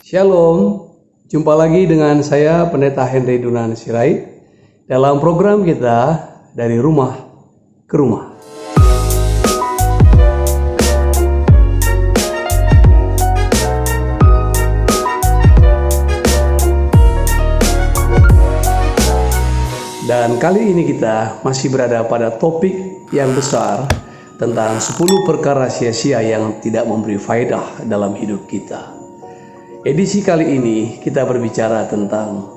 Shalom, jumpa lagi dengan saya Pendeta Henry Dunan Sirait dalam program kita dari rumah ke rumah. Dan kali ini kita masih berada pada topik yang besar tentang 10 perkara sia-sia yang tidak memberi faedah dalam hidup kita. Edisi kali ini kita berbicara tentang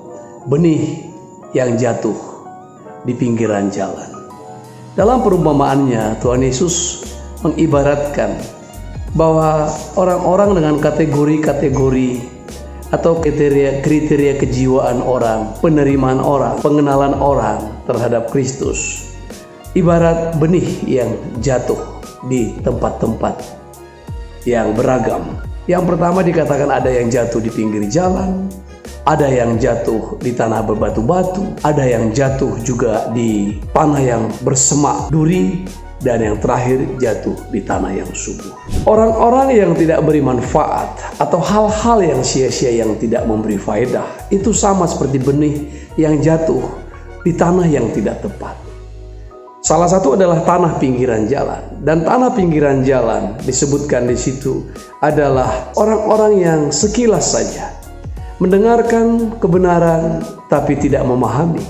benih yang jatuh di pinggiran jalan. Dalam perumpamaannya, Tuhan Yesus mengibaratkan bahwa orang-orang dengan kategori-kategori atau kriteria kejiwaan orang, penerimaan orang, pengenalan orang terhadap Kristus, ibarat benih yang jatuh di tempat-tempat yang beragam. Yang pertama dikatakan ada yang jatuh di pinggir jalan, ada yang jatuh di tanah berbatu-batu, ada yang jatuh juga di tanah yang bersemak duri, dan yang terakhir jatuh di tanah yang subur. Orang-orang yang tidak beri manfaat atau hal-hal yang sia-sia yang tidak memberi faedah itu sama seperti benih yang jatuh di tanah yang tidak tepat. Salah satu adalah tanah pinggiran jalan, dan tanah pinggiran jalan disebutkan di situ adalah orang-orang yang sekilas saja mendengarkan kebenaran tapi tidak memahami,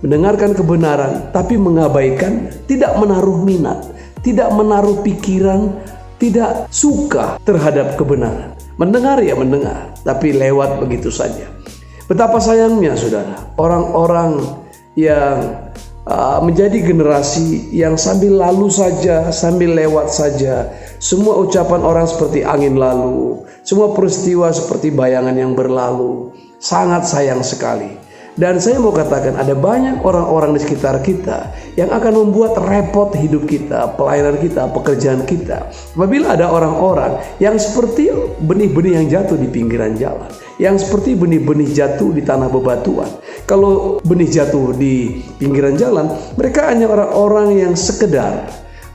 mendengarkan kebenaran tapi mengabaikan, tidak menaruh minat, tidak menaruh pikiran, tidak suka terhadap kebenaran. Mendengar ya mendengar, tapi lewat begitu saja. Betapa sayangnya saudara, orang-orang yang menjadi generasi yang sambil lalu saja, sambil lewat saja. Semua ucapan orang seperti angin lalu, semua peristiwa seperti bayangan yang berlalu. Sangat sayang sekali. Dan saya mau katakan ada banyak orang-orang di sekitar kita yang akan membuat repot hidup kita, pelayanan kita, pekerjaan kita. Apabila ada orang-orang yang seperti benih-benih yang jatuh di pinggiran jalan, yang seperti benih-benih jatuh di tanah bebatuan. Kalau benih jatuh di pinggiran jalan, mereka hanya orang-orang yang sekedar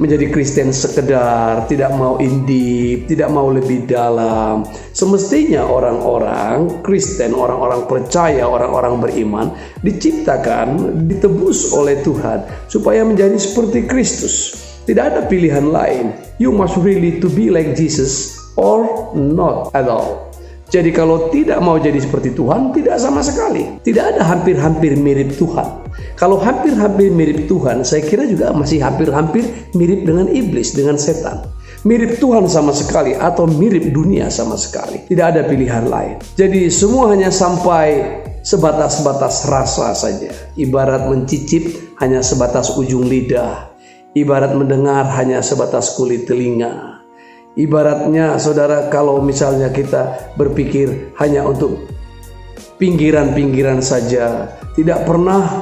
menjadi Kristen, sekedar tidak mau indip, tidak mau lebih dalam. Semestinya orang-orang Kristen, orang-orang percaya, orang-orang beriman diciptakan, ditebus oleh Tuhan supaya menjadi seperti Kristus. Tidak ada pilihan lain. You must really to be like Jesus or not at all. Jadi kalau tidak mau jadi seperti Tuhan, tidak sama sekali. Tidak ada hampir-hampir mirip Tuhan. Kalau hampir-hampir mirip Tuhan, saya kira juga masih hampir-hampir mirip dengan iblis, dengan setan. Mirip Tuhan sama sekali atau mirip dunia sama sekali. Tidak ada pilihan lain. Jadi semua hanya sampai sebatas-batas rasa saja. Ibarat mencicip hanya sebatas ujung lidah. Ibarat mendengar hanya sebatas kulit telinga. Ibaratnya saudara, kalau misalnya kita berpikir hanya untuk pinggiran-pinggiran saja, tidak pernah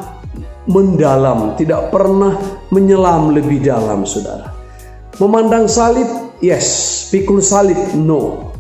mendalam, tidak pernah menyelam lebih dalam saudara. Memandang salib, yes. Pikul salib, no.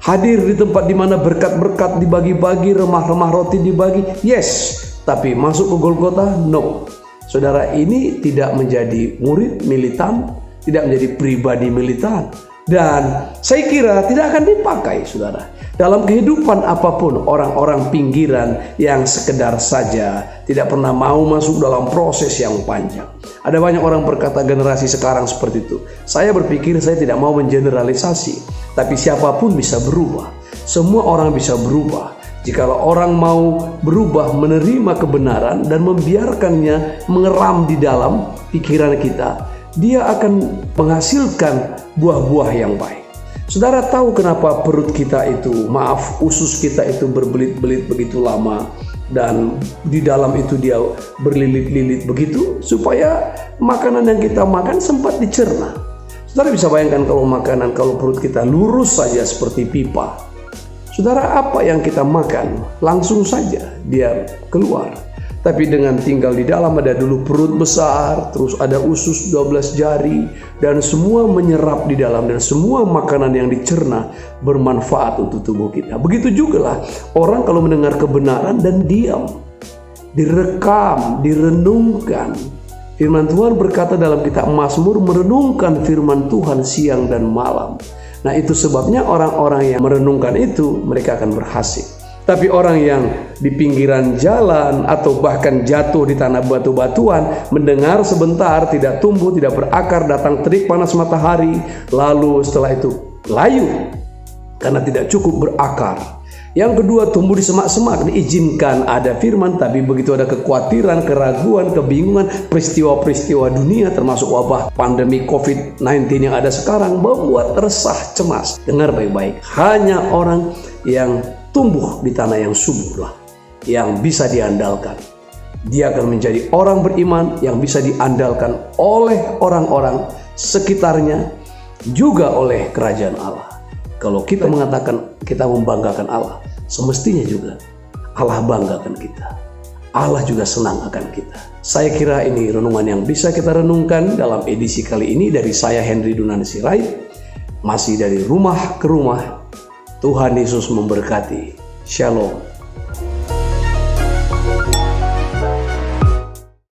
Hadir di tempat di mana berkat-berkat dibagi-bagi, remah-remah roti dibagi, yes. Tapi masuk ke Golgota, no. Saudara, ini tidak menjadi murid militan, tidak menjadi pribadi militan. Dan saya kira tidak akan dipakai saudara. Dalam kehidupan apapun, orang-orang pinggiran yang sekedar saja tidak pernah mau masuk dalam proses yang panjang. Ada banyak orang berkata generasi sekarang seperti itu. Saya berpikir saya tidak mau mengeneralisasi, tapi siapapun bisa berubah. Semua orang bisa berubah. Jikalau orang mau berubah, menerima kebenaran dan membiarkannya mengeram di dalam pikiran kita, dia akan menghasilkan buah-buah yang baik. Saudara tahu kenapa perut kita itu, usus kita itu berbelit-belit begitu lama, dan di dalam itu dia berlilit-lilit begitu, supaya makanan yang kita makan sempat dicerna. Saudara bisa bayangkan kalau perut kita lurus saja seperti pipa. Saudara, apa yang kita makan langsung saja dia keluar. Tapi dengan tinggal di dalam ada dulu perut besar, terus ada usus 12 jari, dan semua menyerap di dalam, dan semua makanan yang dicerna bermanfaat untuk tubuh kita. Begitu juga lah orang kalau mendengar kebenaran dan diam, direkam, direnungkan. Firman Tuhan berkata dalam kitab Mazmur, merenungkan firman Tuhan siang dan malam. Nah, itu sebabnya orang-orang yang merenungkan itu mereka akan berhasil. Tapi orang yang di pinggiran jalan atau bahkan jatuh di tanah batu-batuan, mendengar sebentar, tidak tumbuh, tidak berakar, datang terik panas matahari, lalu setelah itu layu karena tidak cukup berakar. Yang kedua, tumbuh di semak-semak, diizinkan ada firman, tapi begitu ada kekhawatiran, keraguan, kebingungan, peristiwa-peristiwa dunia termasuk wabah pandemi COVID-19 yang ada sekarang membuat resah, cemas. Dengar baik-baik, hanya orang yang tumbuh di tanah yang subur lah yang bisa diandalkan. Dia akan menjadi orang beriman yang bisa diandalkan oleh orang-orang sekitarnya, juga oleh kerajaan Allah. Kalau kita mengatakan kita membanggakan Allah, semestinya juga Allah banggakan kita. Allah juga senang akan kita. Saya kira ini renungan yang bisa kita renungkan dalam edisi kali ini dari saya, Henry Dunani Sirait, masih dari rumah ke rumah. Tuhan Yesus memberkati. Shalom.